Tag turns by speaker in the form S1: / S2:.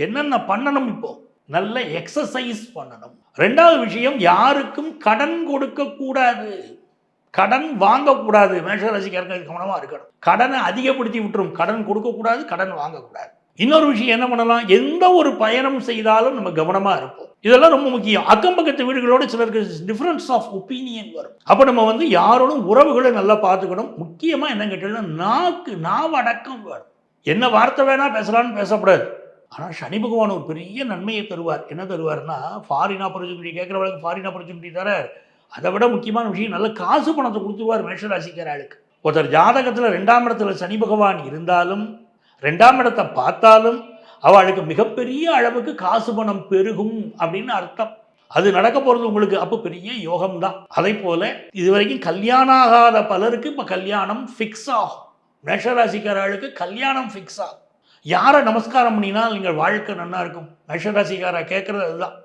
S1: என்னென்ன பண்ணணும்? இப்போ நல்ல எக்ஸசைஸ் பண்ணணும். 2வது விஷயம், யாருக்கும் கடன் கொடுக்கக்கூடாது, கடன் வாங்கக்கூடாது. மேஷராசிக்காரங்க கவனமா இருக்கணும். கடனை அதிகப்படுத்தி விட்டுரும். கடன் கொடுக்கக்கூடாது, கடன் வாங்கக்கூடாது. இன்னொரு விஷயம் என்ன பண்ணலாம், எந்த ஒரு பயணம் செய்தாலும் நம்ம கவனமா இருப்போம். இதெல்லாம் ரொம்ப முக்கியம். அக்கம் பக்கத்து வீடுகளோட சிலருக்கு டிஃபரன்ஸ் ஆஃப் ஒப்பீனியன் வரும். அப்போ நம்ம யாரோடும் உறவுகளை நல்லா பார்த்துக்கணும். முக்கியமாக என்ன கேட்டீங்கன்னா, நாவடக்கம் வேணும். என்ன வார்த்தை வேணா பேசலான்னு பேசக்கூடாது. ஆனால் சனி பகவான் ஒரு பெரிய நன்மையை தருவார். என்ன தருவார்னா, ஃபாரின் ஆப்பர்ச்சுனிட்டி கேட்குறவங்களுக்கு ஃபாரின் ஆப்பர்ச்சுனிட்டி தரார். அதை விட முக்கியமான விஷயம், நல்ல காசு பணத்தை கொடுத்துருவார் மேஷராசிக்கார ஆளுக்கு. ஒருத்தர் ஜாதகத்தில் 2ஆம் இடத்துல சனி பகவான் இருந்தாலும், 2ஆம் இடத்தை பார்த்தாலும் அவளுக்கு மிகப்பெரிய அளவுக்கு காசு பணம் பெருகும் அப்படின்னு அர்த்தம். அது நடக்க போகிறது உங்களுக்கு அப்போ பெரிய யோகம்தான். அதே போல் இதுவரைக்கும் கல்யாணம் ஆகாத பலருக்கு இப்போ கல்யாணம் ஃபிக்ஸ் ஆகும். மேஷராசிக்காரர்களுக்கு கல்யாணம் ஃபிக்ஸ் ஆகும். யாரை நமஸ்காரம் பண்ணினால் நீங்கள் வாழ்க்கை நல்லா இருக்கும்? மேஷராசிக்காரா கேட்குறது அதுதான்.